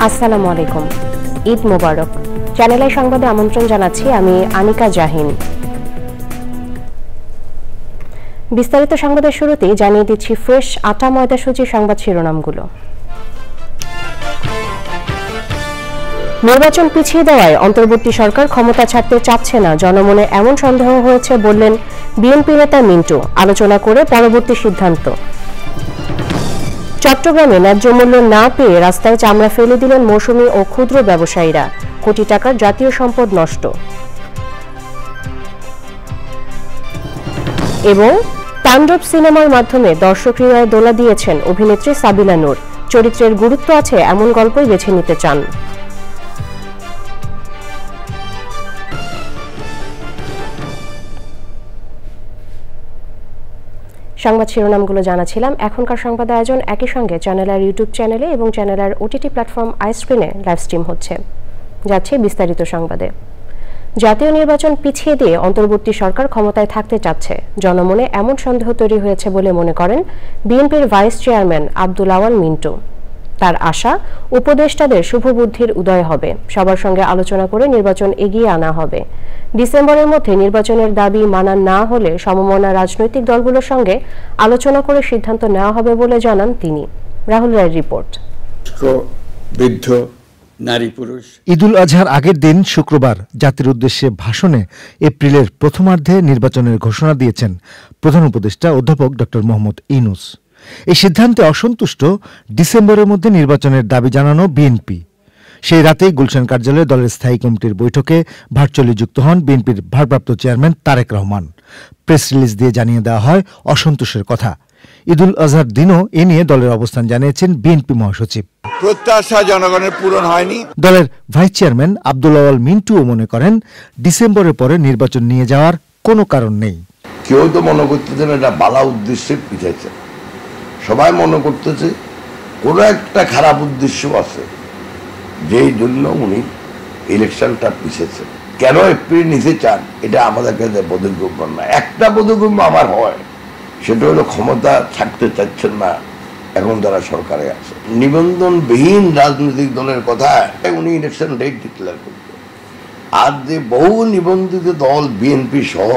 আসসালামু আলাইকুম, ঈদ মোবারক। চ্যানেলের সংবাদে আমন্ত্রণ জানাচ্ছি আমি আনিকা জাহিন। বিস্তারিত সংবাদের শুরুতেই জানিয়ে দিচ্ছি ফ্রেশ আটা ময়দা সূচির সংবাদ শিরোনামগুলো। নির্বাচন পিছিয়ে দেওয়ায় অন্তর্বর্তী সরকার ক্ষমতা ছাড়তে চাচ্ছে না, জনমনে এমন সন্দেহ হয়েছে বললেন বিএনপি নেতা মিন্টু। আলোচনা করে পরবর্তী সিদ্ধান্ত। চট্টগ্রামে ন্যায্য মূল্য না পেয়ে রাস্তায় চামড়া ফেলে দিলেন মৌসুমি ও ক্ষুদ্র ব্যবসায়ীরা। কোটি টাকার জাতীয় সম্পদ নষ্ট। এবং তাণ্ডব সিনেমার মাধ্যমে দর্শক হৃদয়ে দোলা দিয়েছেন অভিনেত্রী সাবিলা নূর। চরিত্রের গুরুত্ব আছে এমন গল্পই বেছে নিতে চান। সংবাদ শিরোনামগুলো জানাছিলাম। এখনকার সংবাদ আয়োজন একই সঙ্গে চ্যানেলের ইউটিউব চ্যানেলে এবং চ্যানেলের ওটিটি প্ল্যাটফর্ম আইস্ক্রিনে লাইভ স্ট্রিম হচ্ছে। যাচ্ছে বিস্তারিত সংবাদে। জাতীয় নির্বাচন পিছিয়ে দিয়ে অন্তর্বর্তী সরকার ক্ষমতায় থাকতে চাচ্ছে, জনমনে এমন সন্দেহ তৈরি হয়েছে বলে মনে করেন বিএনপির ভাইস চেয়ারম্যান আব্দুল আওয়াল মিন্টু। তার আশা, উপদেষ্টাদের শুভবুদ্ধির উদয় হবে, সবার সঙ্গে আলোচনা করে নির্বাচন এগিয়ে আনা হবে। ডিসেম্বরের মধ্যে নির্বাচনের দাবি মানা না হলে সমমনা রাজনৈতিক দলগুলোর সঙ্গে আলোচনা করে সিদ্ধান্ত নেওয়া হবে বলে জানান তিনি। রাহুল রায়ের রিপোর্ট। বৃদ্ধ, নারী পুরুষ। ঈদুল আজহার আগের দিন শুক্রবার জাতির উদ্দেশ্যে ভাষণে এপ্রিলের প্রথমার্ধে নির্বাচনের ঘোষণা দিয়েছেন প্রধান উপদেষ্টা অধ্যাপক ড মোহাম্মদ ইউনূস। এই সিদ্ধান্তে অসন্তুষ্ট ডিসেম্বরের মধ্যে নির্বাচনের দাবি জানানো বিএনপি। সেই রাতেই গুলশান কার্যালয়ে দলের স্থায়ী কমিটির বৈঠকে ভার্চুয়ালি যুক্ত হন বিএনপির ভারপ্রাপ্ত chairman Tarique Rahman. Press release দিয়ে জানিয়ে দেওয়া হয় অসন্তোষের কথা। ঈদুল আজহার দিনও এ নিয়ে দলের অবস্থান জানিয়েছেন বিএনপি মহাসচিব। প্রত্যাশা জনগণের পূরণ হয়নি। দলের ভাইস চেয়ারম্যান আব্দুল আওয়াল মিন্টুও মনে করেন ডিসেম্বরের পরে নির্বাচন নিয়ে যাওয়ার কোনো কারণ নেই। কেউ তো মনে করতেছেন এটা বালা উদ্দেশ্যে পিছাইছে, সবাই মনে করতেছে কোনো একটা খারাপ উদ্দেশ্য আছে, যেই জন্য উনি ইলেকশনটা পিছেছে। কেন এপ্রিল নিতে চান এটা আমাদের কাছে বোধগম্য না। একটা বোধগম্য আমার হয়, সেটা হলো ক্ষমতা ছাড়তে চাচ্ছেন না এখন যারা সরকারে আছে। নিবন্ধনবিহীন রাজনৈতিক দলের কথা উনি ইলেকশন ডেট ডিক্লেয়ার করতেন। আর যে বহু নিবন্ধিত দল বিএনপি সহ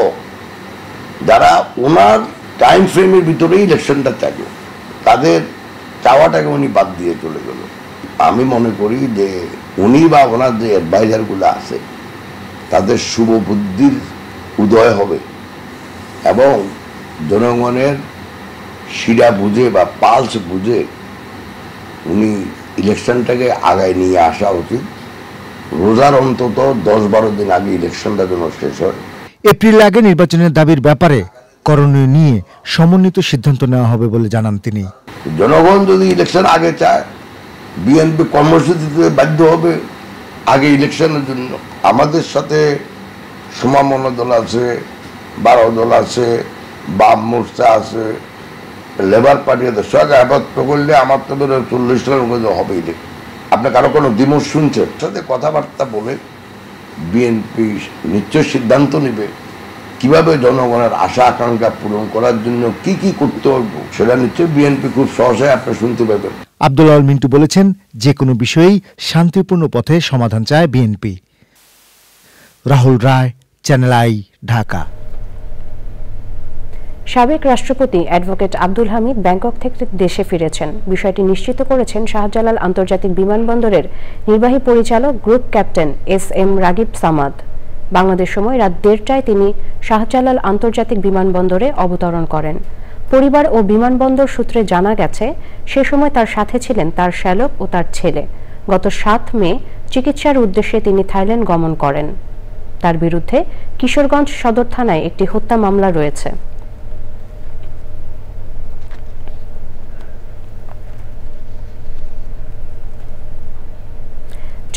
যারা ওনার টাইম ফ্রেমের ভিতরেই ইলেকশনটা চাইল, তাদের চাওয়াটাকে উনি বাদ দিয়ে চলে গেল। আমি মনে করি যে উনি বা ওনার যে অ্যাডভাইজারগুলো আছে তাদের শুভ বুদ্ধির উদয় হবে এবং জনগণের শিরা বুঝে বা পালস বুঝে উনি ইলেকশনটাকে আগায় নিয়ে আসা উচিত। রোজার অন্তত 10-12 দিন আগে ইলেকশনটা যেন শেষ হয়। এপ্রিল আগে নির্বাচনের দাবির ব্যাপারে করণীয় নিয়ে সমন্বিত সিদ্ধান্ত নেওয়া হবে বলে জানান তিনি। জনগণ যদি ইলেকশন আগে চায়, বিএনপি কর্মসূচিতে বাধ্য হবে আগে ইলেকশনের জন্য। আমাদের সাথে সমমনা দল আছে, 12 দল আছে, বাম মোর্চা আছে, লেবার পার্টি আছে। সবাই একত্র করলে আমার তো 40 জনের মধ্যে হবে ইলেকশন। আপনি কারো কোনো দ্বিমত শুনছেন? সাথে কথাবার্তা বলে বিএনপি নিশ্চয় সিদ্ধান্ত নেবে কিভাবে জনগণের আশা আকাঙ্ক্ষা পূরণ করার জন্য কি কি করতে হবে, সেটা নিশ্চয়ই বিএনপি খুব সহজেই আপনি শুনতে পাবেন। আব্দুল আওয়াল মিন্টু বলেছেন, যে কোনো বিষয়েই শান্তিপূর্ণ পথে সমাধান চায় বিএনপি। Rahul Roy, channel I, Dhaka. সাবেক রাষ্ট্রপতি অ্যাডভোকেট আব্দুল হামিদ ব্যাংকক থেকে দেশে ফিরেছেন। বিষয়টি নিশ্চিত করেছেন শাহজালাল আন্তর্জাতিক বিমানবন্দরের নির্বাহী পরিচালক group captain SM. Ragib Samad. Bangladesh সময় রাত 1:30টায় তিনি শাহজালাল আন্তর্জাতিক বিমানবন্দরে অবতরণ করেন। পরিবার ও বিমানবন্দর সূত্রে জানা গেছে, সে সময় তার সাথে ছিলেন তার শ্যালক ও তার ছেলে। গত 7 মে চিকিৎসার উদ্দেশ্যে তিনি থাইল্যান্ড গমন করেন। তার বিরুদ্ধে কিশোরগঞ্জ সদর থানায় একটি হত্যা মামলা রয়েছে।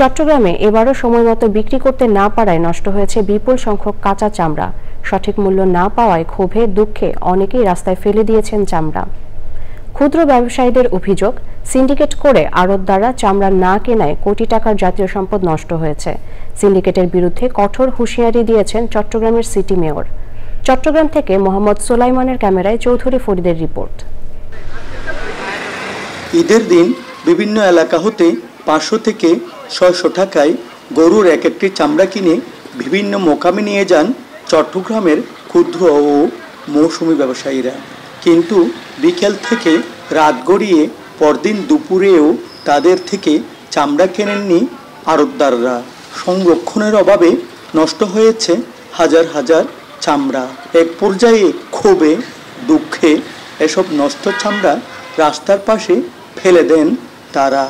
চট্টগ্রামে এবারও সময়মতো বিক্রি করতে না পারায় নষ্ট হয়েছে বিপুল সংখ্যক কাঁচা চামড়া। সঠিক মূল্য না পাওয়ায় ক্ষোভে দুঃখে অনেকেই রাস্তায় ফেলে দিয়েছেন চামড়া। ক্ষুদ্র ব্যবসায়ীদের অভিযোগ, সিন্ডিকেট করে আড়তদাররা চামড়া না কেনায় কোটি টাকার জাতীয় সম্পদ নষ্ট হয়েছে। সিন্ডিকেটের বিরুদ্ধে কঠোর হুঁশিয়ারি দিয়েছেন চট্টগ্রামের সিটি মেয়র। চট্টগ্রাম থেকে মোহাম্মদ সোলাইমানের ক্যামেরায় চৌধুরী ফরিদের রিপোর্ট। ঈদের দিন বিভিন্ন এলাকা হতে 500 থেকে 600 টাকায় গরুর এক একটি চামড়া কিনে বিভিন্ন মোকামে নিয়ে যান চট্টগ্রামের ক্ষুদ্র ও মৌসুমী ব্যবসায়ীরা। কিন্তু বিকেল থেকে রাত গড়িয়ে পরদিন দুপুরেও তাদের থেকে চামড়া কেনেননি আড়তদাররা। সংরক্ষণের অভাবে নষ্ট হয়েছে হাজার হাজার চামড়া। এক পর্যায়ে ক্ষোভে দুঃখে এসব নষ্ট চামড়া রাস্তার পাশে ফেলে দেন তারা।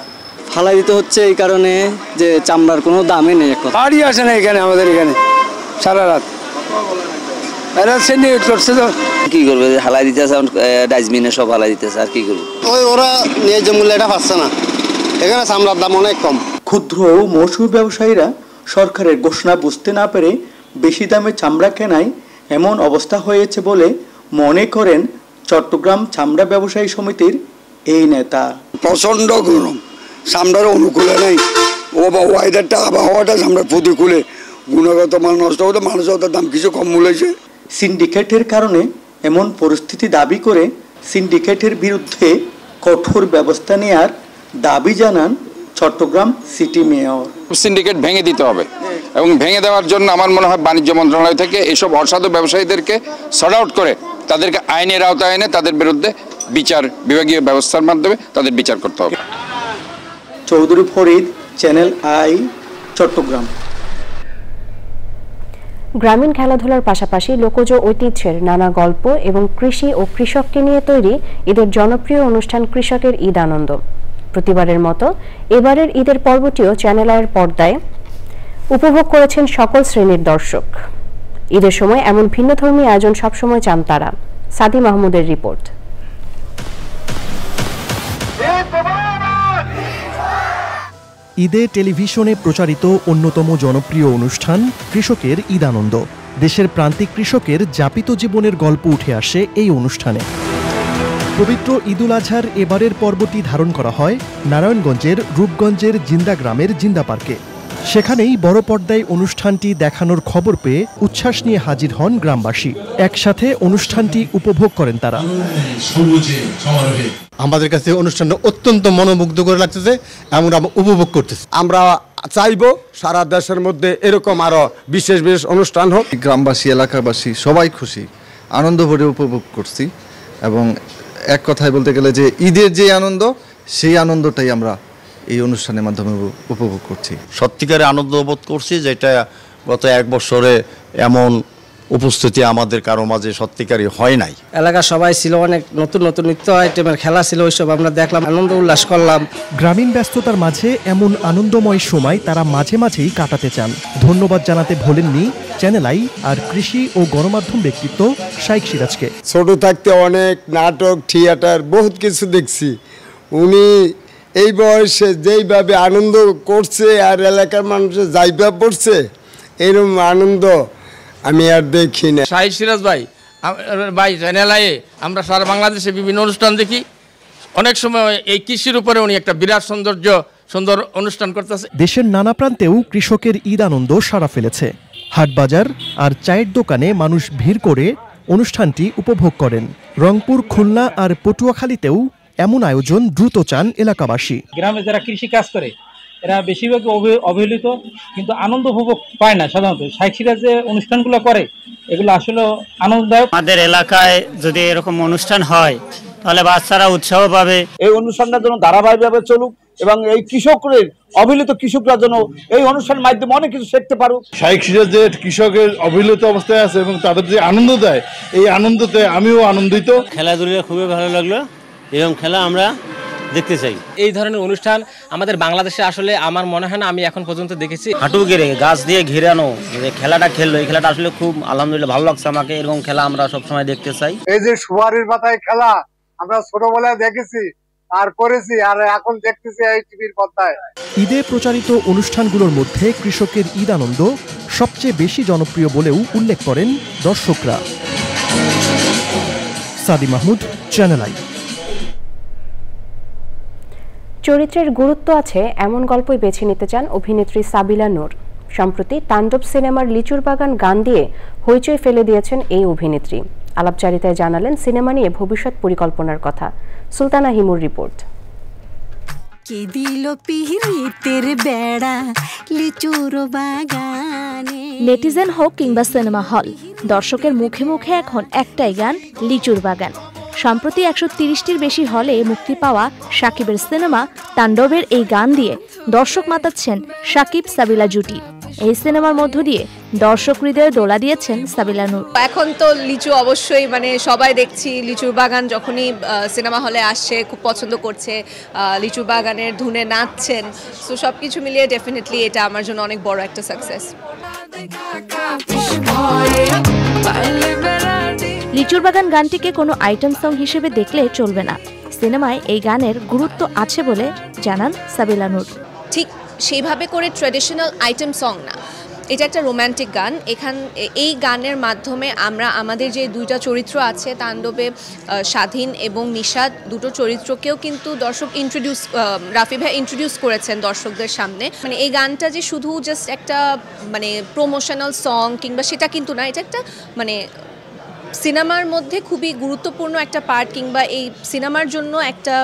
ফালাই দিতে হচ্ছে এই কারণে যে চামড়ার কোনো দামই নেই। গাড়ি আসে না এখানে, আমাদের এখানে সারা রাত কি করবে, হালাই দিতেছে ডাস্টবিনে সব হালাই দিতেছে, আর কি করবে? ওরা ন্যায্য মূল্য এটা পাচ্ছে না, এখানে চামড়ার দাম অনেক কম। ক্ষুদ্র ও মৌসুমী ব্যবসায়ীরা সরকারের ঘোষণা বুঝতে না পেরে বেশি দামে চামড়া কেনায় এমন অবস্থা হয়েছে বলে মনে করেন চট্টগ্রাম চামড়া ব্যবসায়ী সমিতির এই নেতা। প্রচন্ড গরম, চামড়ার অনুকূলে নেই, ওয়েদারটা আবহাওয়াটা চামড়ার প্রতিকূলে, গুণগত মান নষ্ট হতে মানুষের দাম কিছু কম মূল্যেছে। সিন্ডিকেটের কারণে এমন পরিস্থিতি দাবি করে সিন্ডিকেটের বিরুদ্ধে কঠোর ব্যবস্থা নেওয়ার দাবি জানান চট্টগ্রাম সিটি মেয়র। সিন্ডিকেট ভেঙে দিতে হবে এবং ভেঙে দেওয়ার জন্য আমার মনে হয় বাণিজ্য মন্ত্রণালয় থেকে এসব অসাধু ব্যবসায়ীদেরকে সর্ট আউট করে তাদেরকে আইনের আওতায় এনে তাদের বিরুদ্ধে বিচার, বিভাগীয় ব্যবস্থার মাধ্যমে তাদের বিচার করতে হবে। Chowdhury Farid, channel I, Chittagong. গ্রামীণ খেলাধুলার পাশাপাশি লোকজ ঐতিহ্যের নানা গল্প এবং কৃষি ও কৃষককে নিয়ে তৈরি ঈদের জনপ্রিয় অনুষ্ঠান কৃষকের ঈদ আনন্দ। প্রতিবারের মতো এবারের ঈদের পর্বটিও চ্যানেল আইয়ের পর্দায় উপভোগ করেছেন সকল শ্রেণীর দর্শক। ঈদের সময় এমন ভিন্নধর্মী আয়োজন সবসময় চান তারা। সাদি মাহমুদের রিপোর্ট। ঈদে টেলিভিশনে প্রচারিত অন্যতম জনপ্রিয় অনুষ্ঠান কৃষকের ঈদ আনন্দ। দেশের প্রান্তিক কৃষকের যাপিত জীবনের গল্প উঠে আসে এই অনুষ্ঠানে। পবিত্র ঈদুল আজহার এবারের পর্বটি ধারণ করা হয় নারায়ণগঞ্জের রূপগঞ্জের জিন্দা গ্রামের জিন্দা পার্কে। সেখানেই বড় পর্দায় অনুষ্ঠানটি দেখানোর খবর পেয়ে উচ্ছ্বাস নিয়ে হাজির হন গ্রামবাসী। একসাথে অনুষ্ঠানটি উপভোগ করেন তারা। আমাদের কাছে অনুষ্ঠানটা অত্যন্ত মনোমুগ্ধকর লাগতেছে, আমরা উপভোগ করতেছি। আমরা চাইবো সারা দেশের মধ্যে এরকম আরো বিশেষ বিশেষ অনুষ্ঠান হোক। গ্রামবাসী, এলাকাবাসী সবাই খুশি, আনন্দ ভরে উপভোগ করছি এবং এক কথায় বলতে গেলে যে ঈদের যে আনন্দ, সেই আনন্দটাই আমরা এই অনুষ্ঠানের মাধ্যমে উপভোগ করছি। সত্যিকারে আনন্দ বোধ করছি, যেটা গত এক বছরে এমন উপস্থিতি আমাদের কারো মাঝে সত্যিকারই হয় নাই। এলাকার সবাই ছিল, অনেক নতুন নতুন নিত্য আইটেমের খেলা ছিল, ওইসব আমরা দেখলাম, আনন্দ উল্লাস করলাম। গ্রামীণ ব্যস্ততার মাঝে এমন আনন্দময় সময় তারা মাঝে মাঝেই কাটাতে চান। ধন্যবাদ জানাতে ভোলেননি চ্যানেল আই আর কৃষি ও গণমাধ্যম ব্যক্তিত্ব শাইখ সিরাজকে। ছোট থাকতে অনেক নাটক, থিয়েটার বহুত কিছু দেখছি। উনি এই বয়সে যেইভাবে আনন্দ করছে আর এলাকার মানুষের যাইবা পড়ছে, এরকম আনন্দ আমি আর দেখি না। শাহিদ সিরাজ ভাই চ্যানেল আইয়ে আমরা সারা বাংলাদেশে বিভিন্ন অনুষ্ঠান দেখি। অনেক সময় এই কৃষির উপরে উনি একটা বিরাট সুন্দর অনুষ্ঠান করতেছে। দেশের নানা প্রান্তেও কৃষকের ঈদ আনন্দ সাড়া ফেলেছে। হাটবাজার আর চায়ের দোকানে মানুষ ভিড় করে অনুষ্ঠানটি উপভোগ করেন। রংপুর, খুলনা আর পটুয়াখালীতেও এমন আয়োজন দ্রুত চান এলাকাবাসী। গ্রামে যারা কৃষি কাজ করে এরা বেশিরভাগ অবহেলিত, কিন্তু আনন্দ উপভোগ পায় না। সাধারণত শাইখ সিরাজ যে অনুষ্ঠানগুলো করে এগুলো আসলে আনন্দদায়ক। আমাদের এলাকায় যদি এরকম অনুষ্ঠান হয় তাহলে বাচ্চারা উৎসাহ পাবে। এই অনুষ্ঠানটা যেন ধারাবাহিকভাবে চলুক এবং এই কৃষকের অবহেলিত কৃষকরা যেন এই অনুষ্ঠানের মাধ্যমে অনেক কিছু শিখতে পারুক। শাইখ সিরাজ যে কৃষকের অবহেলিত অবস্থায় আছে এবং তাদের যে আনন্দ দেয়, এই আনন্দতে আমিও আনন্দিত। খেলাধুলা খুবই ভালো লাগলো, এরকম খেলা আমরা দেখতে চাই। এই ধরনের অনুষ্ঠান আমাদের বাংলাদেশে আসলে আমার মনে হয় না আমি এখন পর্যন্ত দেখেছি। হাঁটু গেড়ে গাছ দিয়ে ঘিরানো যে খেলাটা খেললো, এই খেলাটা আসলে খুব আলহামদুলিল্লাহ ভালো লাগছে আমাকে। এরকম খেলা আমরা সবসময় দেখতে চাই। এই যে সুপারির পাতায় খেলা আমরা ছোটবেলায় দেখেছি, আর করেছি, আর এখন দেখতেছি এই টিভির পর্দায়। ঈদে প্রচারিত অনুষ্ঠানগুলোর মধ্যে কৃষকের ঈদ আনন্দ সবচেয়ে বেশি জনপ্রিয় বলেও উল্লেখ করেন দর্শকরা। সাদি মাহমুদ, চ্যানেল আই। চরিত্রের গুরুত্ব আছে এমন গল্পই বেছে নিতে চান অভিনেত্রী সাবিলা নূর। সম্প্রতি তাণ্ডব সিনেমার লিচুর বাগান গান দিয়ে হইচই ফেলে দিয়েছেন এই অভিনেত্রী। আলাপচারিতায় জানালেন সিনেমা নিয়ে ভবিষ্যৎ পরিকল্পনার কথা। সুলতানা হিমুর রিপোর্ট। নেটিজেন হোক কিংবা সিনেমা হল, দর্শকের মুখে মুখে এখন একটাই গান, লিচুর বাগান। সম্প্রতি 130টির বেশি হলে মুক্তি পাওয়া শাকিবের সিনেমা তাণ্ডবের এই গান দিয়ে দর্শক মাতাচ্ছেন শাকিব সাবিলা জুটি। এই সিনেমার মধ্য দিয়ে দর্শক হৃদয়ে দোলা দিয়েছেন সাবিলা নূর। এখন তো লিচু অবশ্যই সবাই দেখছি, লিচুর বাগান যখনই সিনেমা হলে আসছে খুব পছন্দ করছে, লিচুর বাগানের ধুনে নাচছেন। সো সবকিছু মিলিয়ে ডেফিনেটলি এটা আমার জন্য অনেক বড় একটা সাকসেস। লিচুর বাগান গানটিকে কোনো আইটেম সং হিসেবে দেখলে চলবে না। সিনেমায় এই গানের গুরুত্ব আছে বলে জানান সাবিলা নূর। ঠিক সেইভাবে করে ট্র্যাডিশনাল আইটেম সং না, এটা একটা রোম্যান্টিক গান। এই গানের মাধ্যমে আমরা আমাদের যে দুইটা চরিত্র আছে তাণ্ডবে, স্বাধীন এবং নিশাদ, দুটো চরিত্রকেও কিন্তু দর্শক রাফি ভাই ইন্ট্রোডিউস করেছেন দর্শকদের সামনে। এই গানটা যে শুধু জাস্ট একটা প্রমোশনাল সং কিংবা সেটা কিন্তু না, এটা একটা সিনেমার মধ্যে খুবই গুরুত্বপূর্ণ একটা পার্ট, কিংবা এই সিনেমার জন্য একটা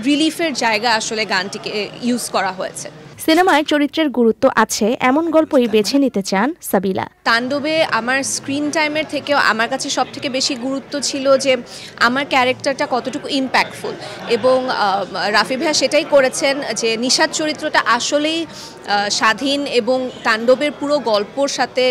রিলিফের জায়গা আসলে গানটিকে ইউজ করা হয়েছে। সিনেমায় চরিত্রের গুরুত্ব আছে এমন গল্পই বেছে নিতে চান সাবিলা। তাণ্ডবে আমার স্ক্রিন টাইমের থেকেও আমার কাছে সব থেকে বেশি গুরুত্ব ছিল যে আমার ক্যারেক্টারটা কতটুকু ইম্প্যাক্টফুল, এবং রাফি ভাইয়া সেটাই করেছেন যে নিশাদ চরিত্রটা আসলেই স্বাধীন এবং তাণ্ডবের পুরো গল্পর সাথে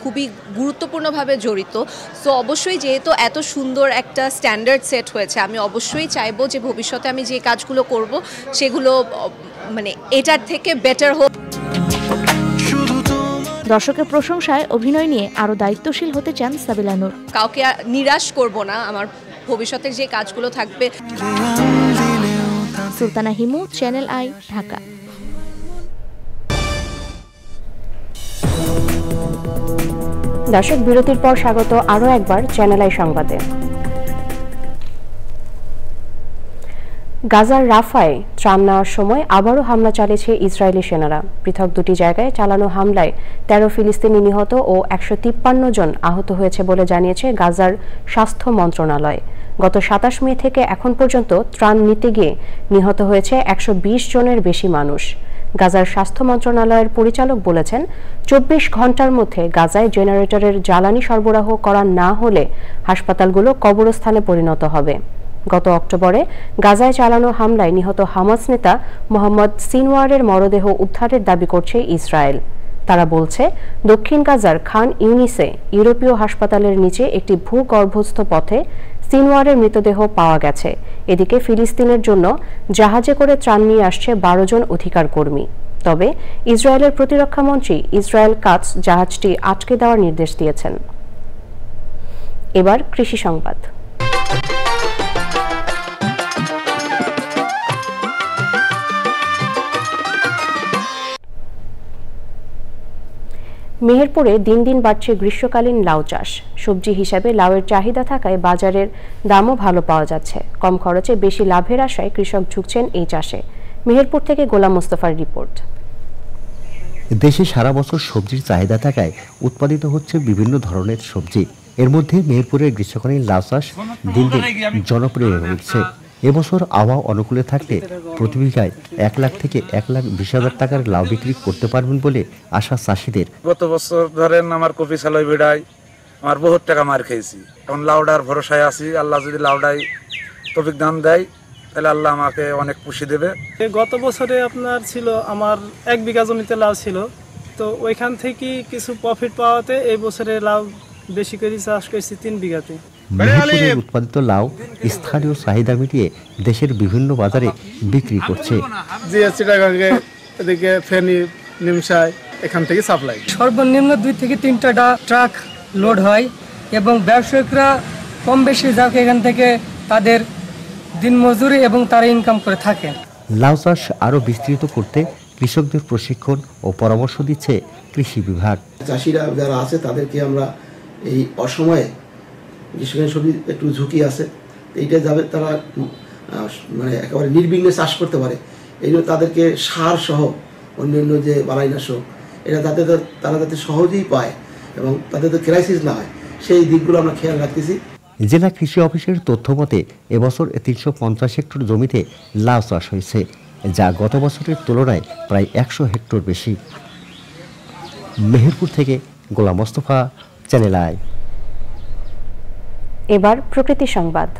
খুবই গুরুত্বপূর্ণভাবে জড়িত। সো অবশ্যই যেহেতু এত সুন্দর একটা স্ট্যান্ডার্ড সেট হয়েছে, আমি অবশ্যই চাইবো যে ভবিষ্যতে আমি যে কাজগুলো করব সেগুলো এটার থেকে বেটার হোক। দর্শকের প্রশংসায় অভিনয় নিয়ে আরো দায়িত্বশীল হতে চান সাবিলা নূর। কাউকে নিরাশ করব না, আমার ভবিষ্যতের যে কাজগুলো থাকবে। Sultana Himu, channel I, Dhaka. দর্শক, বিরতির পর স্বাগত আরও একবার চ্যানেল আই সংবাদে। গাজার রাফায় ত্রাণ নেওয়ার সময় আবারও হামলা চালিয়েছে ইসরায়েলি সেনারা। পৃথক দুটি জায়গায় চালানো হামলায় 13 ফিলিস্তিনি নিহত ও 153 জন আহত হয়েছে বলে জানিয়েছে গাজার স্বাস্থ্য মন্ত্রণালয়। গত 27 মে থেকে এখন পর্যন্ত ত্রাণ নিতে গিয়ে নিহত হয়েছে 120 জনের বেশি মানুষ। গাজার স্বাস্থ্য মন্ত্রণালয়ের পরিচালক বলেছেন, 24 ঘন্টার মধ্যে গাজায় জেনারেটরের জ্বালানি সরবরাহ করা না হলে হাসপাতালগুলো কবরস্থানে পরিণত হবে। গত অক্টোবরে গাজায় চালানো হামলায় নিহত হামাস নেতা মোহাম্মদ সিনওয়ারের মরদেহ উদ্ধারের দাবি করছে ইসরায়েল। তারা বলছে, দক্ষিণ গাজার খান ইউনিসে ইউরোপীয় হাসপাতালের নিচে একটি ভূগর্ভস্থ পথে সিনওয়ারের মৃতদেহ পাওয়া গেছে। এদিকে ফিলিস্তিনের জন্য জাহাজে করে ত্রাণ নিয়ে আসছে 12 জন অধিকার কর্মী। তবে ইসরায়েলের প্রতিরক্ষা মন্ত্রী ইসরায়েল কাটস জাহাজটি আটকে দেওয়ার নির্দেশ দিয়েছেন। এবার কৃষি সংবাদ। মেহেরপুরে দিন দিন বাড়ছে গ্রীষ্মকালীন লাউ চাষ। সবজি হিসাবে লাউয়ের চাহিদা থাকায় বাজারের দামও ভালো পাওয়া যাচ্ছে। কম খরচে বেশি লাভের আশায় কৃষক ঝুঁকছেন এই চাষে। মেহেরপুর থেকে গোলাম মোস্তফার রিপোর্ট। দেশে সারা বছর সবজির চাহিদা থাকায় উৎপাদিত হচ্ছে বিভিন্ন ধরনের সবজি। এর মধ্যে মেহেরপুরের গ্রীষ্মকালীন লাউ চাষ দিন দিন জনপ্রিয় হয়ে উঠছে। এবছর আবহাওয়া অনুকূলে থাকলে প্রতি বিঘায় 1 লাখ থেকে 1,20,000 টাকার লাউ বিক্রি করতে পারবেন বলে আশা চাষিদের। গত বছর ধরেন আমার কপি চালাই বেড়াই আমার বহুত টাকা মার খেয়েছি। এখন লাউডার ভরসায় আছি, আল্লাহ যদি লাউডাই তৌফিক দান দেয় তাহলে আল্লাহ আমাকে অনেক খুশি দেবে। গত বছরে আপনার ছিল আমার 1 বিঘা জমিতে লাউ ছিল, তো ওইখান থেকে কিছু প্রফিট পাওয়াতে এই বছরে লাউ বেশি করে চাষ করেছি 3 বিঘাতে। মেহেরপুরের উৎপাদিত লাউ স্থানীয় চাহিদা মিটিয়ে দেশের বিভিন্ন বাজারে বিক্রি করছে। এদিকে ফেনী, নিমসাই এখান থেকে সাপ্লাই। সর্বনিম্ন 2 থেকে 3টা ট্রাক লোড হয় এবং ব্যবসায়িকরা কম বেশি যাকে এখান থেকে তাদের দিনমজুরি এবং তারা ইনকাম করে থাকে। লাউ চাষ আরও বিস্তৃত করতে কৃষকদের প্রশিক্ষণ ও পরামর্শ দিচ্ছে কৃষি বিভাগ। চাষিরা যারা আছে তাদেরকে আমরা এই অসময়ে যেখানে সবজি একটু ঝুঁকি আছে এইটা যাবে তারা মানে একেবারে নির্বিঘ্নে চাষ করতে পারে, এই জন্য তাদেরকে সার সহ অন্যান্য যে বালাইনাশক এটা যাতে তারা যাতে সহজেই পায় এবং তাদের তো ক্রাইসিস না হয় সেই দিকগুলো আমরা খেয়াল রাখতেছি। জেলা কৃষি অফিসের তথ্য মতে এবছর 350 হেক্টর জমিতে লাউ চাষ হয়েছে, যা গত বছরের তুলনায় প্রায় 100 হেক্টর বেশি। মেহেরপুর থেকে গোলাম মোস্তফা, চ্যানেল আই। এবার প্রকৃতি সংবাদ।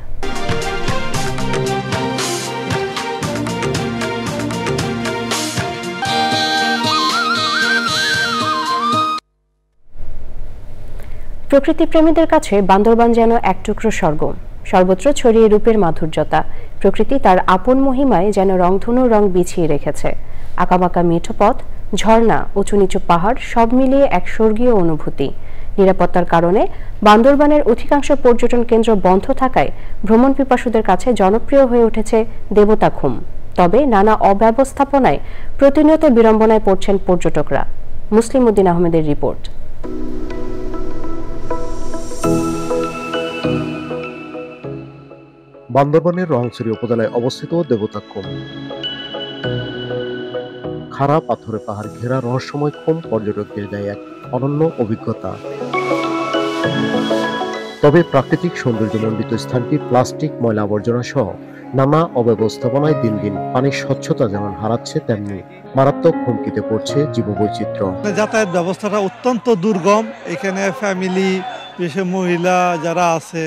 প্রকৃতিপ্রেমীদের কাছে বান্দরবান যেন এক টুকরো স্বর্গ, সর্বত্র ছড়িয়ে রূপের মাধুর্যতা। প্রকৃতি তার আপন মহিমায় যেন রংধনুর রং বিছিয়ে রেখেছে। আঁকাবাঁকা মেঠো পথ, ঝর্ণা, উঁচু নিচু পাহাড় সব মিলিয়ে এক স্বর্গীয় অনুভূতি। নিরাপত্তার কারণে বান্দরবানের অধিকাংশ পর্যটন কেন্দ্র বন্ধ থাকায় ভ্রমণ পিপাসুদের কাছে জনপ্রিয় হয়ে উঠেছে দেবতাখুম। তবে নানা অব্যবস্থাপনায় প্রতিনিয়ত বিড়ম্বনায় পড়ছেন পর্যটকরা। মুসলিম উদ্দিন আহমেদের রিপোর্ট। বান্দরবানের রংছড়ি উপজেলায় অবস্থিত দেবতাখুম। খাড়া পাথরে পাহাড় ঘেরা রহস্যময় খুম পর্যটকদের দেয় এক অনন্য অভিজ্ঞতা। তবে প্রাকৃতিক সৌন্দর্যমণ্ডিত স্থানটি প্লাস্টিক, ময়লা আবর্জনা সহ নানা অব্যবস্থাপনায় দিন দিন পানির স্বচ্ছতা যেমন হারাচ্ছে, তেমনি মারাত্মক হুমকিতে পড়ছে জীববৈচিত্র্য। যাতায়াত ব্যবস্থাটা অত্যন্ত দুর্গম। এখানে ফ্যামিলি, বিশেষ মহিলা যারা আছে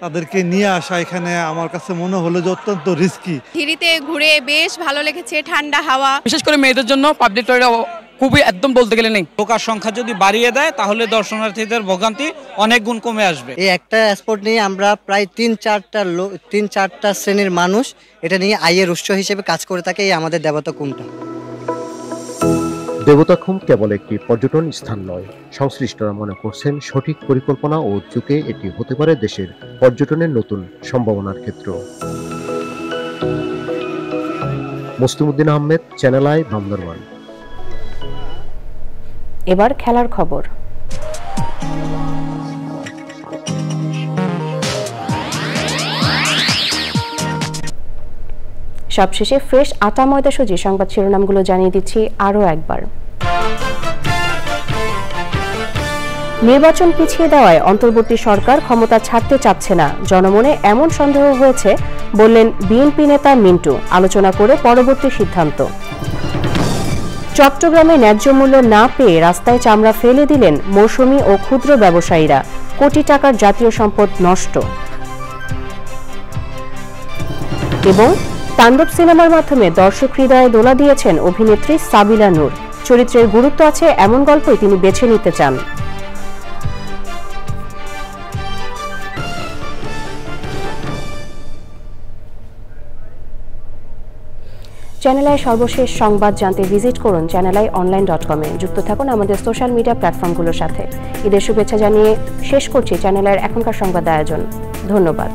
তাদেরকে নিয়ে আসা এখানে আমার কাছে মনে হলো যে অত্যন্ত রিস্কি। ফেরিতে ঘুরে বেশ ভালো লেগেছে, ঠান্ডা হাওয়া। বিশেষ করে মেয়েদের জন্য পাবলিক টয়লেট খুবই একদম বলতে গেলে নেই। লোকার সংখ্যা যদি বাড়িয়ে দেয় তাহলে দর্শনার্থীদের ভোগান্তি অনেক গুণ কমে আসবে। এই একটা স্পট নিয়ে আমরা প্রায় 3-4টা শ্রেণীর মানুষ এটা নিয়ে আয়ের উৎস হিসেবে কাজ করে থাকে এই আমাদের দেবতাখুমটা। দেবতাখুম কেবল একটি পর্যটন স্থান নয়, সংশ্লিষ্টরা মনে করছেন সঠিক পরিকল্পনা ও উদ্যোগে এটি হতে পারে দেশের পর্যটনের নতুন সম্ভাবনার ক্ষেত্র। মুসলিম উদ্দিন আহমেদ, চ্যানেল আই, বান্দরবান। এবার খেলার খবর। সবশেষে ফ্রেশ আটা ময়দা সুজি সংবাদ শিরোনামগুলো জানিয়ে দিচ্ছি আরও একবার। নির্বাচন পিছিয়ে দেওয়ায় অন্তর্বর্তী সরকার ক্ষমতা ছাড়তে চাচ্ছে না, জনমনে এমন সন্দেহ হয়েছে বললেন বিএনপি নেতা মিন্টু। আলোচনা করে পরবর্তী সিদ্ধান্ত। চট্টগ্রামে ন্যায্য মূল্য না পেয়ে রাস্তায় চামড়া ফেলে দিলেন মৌসুমি ও ক্ষুদ্র ব্যবসায়ীরা, কোটি টাকার জাতীয় সম্পদ নষ্ট। এবং তাণ্ডব সিনেমার মাধ্যমে দর্শক হৃদয়ে দোলা দিয়েছেন অভিনেত্রী সাবিলা নূর। চরিত্রের গুরুত্ব আছে এমন গল্পই তিনি বেছে নিতে চান। চ্যানেল আই সর্বশেষ সংবাদ জানতে ভিজিট করুন channelionline.com-এ। যুক্ত থাকুন আমাদের সোশ্যাল মিডিয়া প্ল্যাটফর্মগুলোর সাথে। ঈদের শুভেচ্ছা জানিয়ে শেষ করছি চ্যানেল আইয়ের এখনকার সংবাদ আয়োজন। ধন্যবাদ।